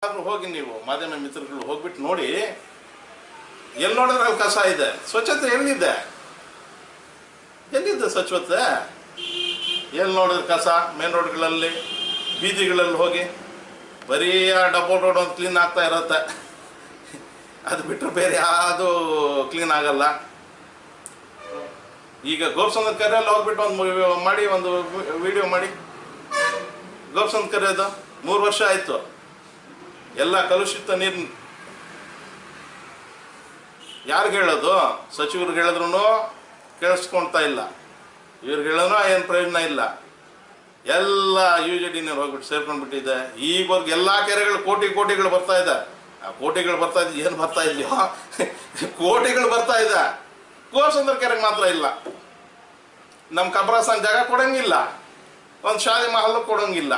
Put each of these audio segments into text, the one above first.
ಹೋಗಿ ನೀವು ಮಾಧ್ಯಮ ಮಿತ್ರಗಳು ಹೋಗ್ಬಿಟ್ಟು ನೋಡಿ, ಎಲ್ಲಿ ನೋಡಿದ್ರೆ ಅಲ್ಲಿ ಕಸ ಇದೆ. ಸ್ವಚ್ಛತೆ ಎಲ್ಲಿದೆ? ಎಲ್ಲಿದೆ ಸ್ವಚ್ಛತೆ? ಎಲ್ಲಿ ನೋಡಿದ್ರೆ ಕಸ ಮೇನ್ ರೋಡ್ಗಳಲ್ಲಿ, ಬೀದಿಗಳಲ್ಲಿ ಹೋಗಿ ಬರೀ ಡಬಲ್ ರೋಡ್ ಒಂದು ಕ್ಲೀನ್ ಆಗ್ತಾ ಇರತ್ತೆ. ಅದು ಬಿಟ್ಟರೆ ಬೇರೆ ಯಾವುದು ಕ್ಲೀನ್ ಆಗಲ್ಲ. ಈಗ ಗೋಪ್ಸಂದ್ರ ಕೆರೆಯಲ್ಲಿ ಹೋಗ್ಬಿಟ್ಟು ಒಂದು ವಿಡಿಯೋ ಮಾಡಿ, ಗೋಪ್ಸಂದ್ರ ಕೆರೆದು 3 ವರ್ಷ ಆಯಿತು. ಎಲ್ಲ ಕಲುಷಿತ ನೀರು ಯಾರಿಗೆ ಹೇಳೋದು? ಸಚಿವ್ರಿಗೆ ಹೇಳಿದ್ರು ಕೇಳಿಸ್ಕೊಳ್ತಾ ಇಲ್ಲ, ಇವ್ರಿಗೆ ಹೇಳಿದ್ರು ಏನು ಪ್ರಯೋಜನ ಇಲ್ಲ. ಎಲ್ಲ UJD ನೀರು ಹೋಗ್ಬಿಟ್ಟು ಸೇರ್ಕೊಂಡ್ಬಿಟ್ಟಿದೆ. ಈಗವರೆಗೆ ಎಲ್ಲ ಕೆರೆಗಳು ಕೋಟಿಗಳು ಬರ್ತಾ ಇದೆ. ಆ ಕೋಟಿಗಳು ಬರ್ತಾ ಇದ್ದು ಏನು ಬರ್ತಾ ಇದೆಯೋ ಕೋಟಿಗಳು ಬರ್ತಾ ಇದೆ. ಗೋಪ್ಸಂದ್ರ ಕೆರೆಗೆ ಮಾತ್ರ ಇಲ್ಲ. ನಮ್ಮ ಕಬ್ರಾಸನ್ ಜಾಗ ಕೊಡಂಗಿಲ್ಲ, ಒಂದು ಶಾದಿ ಮಹಲ್ ಕೊಡಂಗಿಲ್ಲ.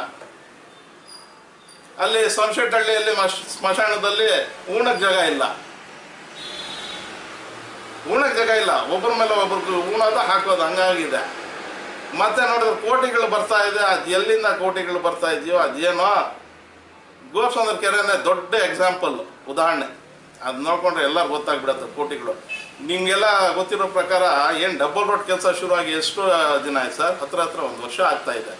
ಅಲ್ಲಿ ಸನ್ಸೆಟ್ ಹಳ್ಳಿಯಲ್ಲಿ ಸ್ಮಶಾನದಲ್ಲಿ ಉಣಕ್ಕೆ ಜಾಗ ಇಲ್ಲ. ಒಬ್ಬರ ಮೇಲೆ ಒಬ್ರಿಗೆ ಉಣೋದು ಹಾಕೋದು ಹಂಗಾಗಿದೆ. ಮತ್ತೆ ನೋಡಿದ್ರೆ ಕೋಟಿಗಳು ಬರ್ತಾ ಇದೆ. ಅದು ಎಲ್ಲಿಂದ ಕೋಟಿಗಳು ಬರ್ತಾ ಇದೆಯೋ ಅದೇನೋ. ಗೋಪ್ಸಂದ್ರ ಕೆರೆನೇ ದೊಡ್ಡ ಎಕ್ಸಾಂಪಲ್, ಉದಾಹರಣೆ. ಅದು ನೋಡ್ಕೊಂಡ್ರೆ ಎಲ್ಲರೂ ಗೊತ್ತಾಗ್ಬಿಡತ್ತೆ ಕೋಟಿಗಳು. ನಿಮಗೆಲ್ಲ ಗೊತ್ತಿರೋ ಪ್ರಕಾರ ಏನು ಡಬಲ್ ರೋಡ್ ಕೆಲಸ ಶುರುವಾಗಿ ಎಷ್ಟು ದಿನ ಆಯ್ತು ಸರ್? ಹತ್ರ 1 ವರ್ಷ ಆಗ್ತಾ ಇದೆ.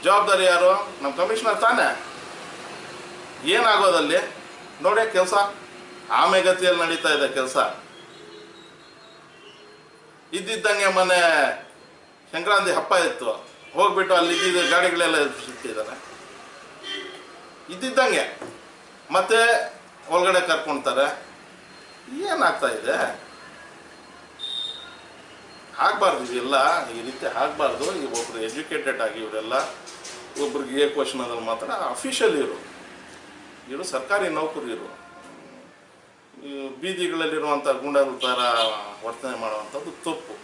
ಜವಾಬ್ದಾರಿ ಯಾರು? ನಮ್ಮ ಕಮಿಷನರ್ ತಾನೇ. ಏನಾಗೋದಲ್ಲಿ ನೋಡಿ ಕೆಲಸ ಆಮೆಗತಿಯಲ್ಲಿ ನಡೀತಾ ಇದೆ ಕೆಲಸ. ಇದ್ದಿದ್ದಂಗೆ ಮೊನ್ನೆ ಸಂಕ್ರಾಂತಿ ಹಬ್ಬ ಇತ್ತು, ಹೋಗ್ಬಿಟ್ಟು ಅಲ್ಲಿ ಇದ್ದಿದ್ದ ಗಾಡಿಗಳೆಲ್ಲ ಸಿಗ್ತಿದ್ದಾರೆ ಇದ್ದಿದ್ದಂಗೆ. ಮತ್ತೆ ಒಳಗಡೆ ಕರ್ಕೊಳ್ತಾರೆ. ಏನಾಗ್ತಾ ಇದೆ? ಆಗಬಾರ್ದು, ಇವೆಲ್ಲ ಈ ರೀತಿ ಆಗಬಾರ್ದು. ಈಗ ಒಬ್ರು ಎಜುಕೇಟೆಡ್ ಆಗಿ ಇವರೆಲ್ಲ ಒಬ್ರಿಗೆ ಕ್ವಶನ್ ಅದ್ರಲ್ಲಿ ಮಾತ್ರ ಅಫಿಷಿಯಲ್ ಇವರು ಸರ್ಕಾರಿ ನೌಕರರು ಬೀದಿಗಳಲ್ಲಿರುವಂಥ ಗುಂಡಗಳ ಥರ ವರ್ತನೆ ಮಾಡುವಂಥದ್ದು ತಪ್ಪು.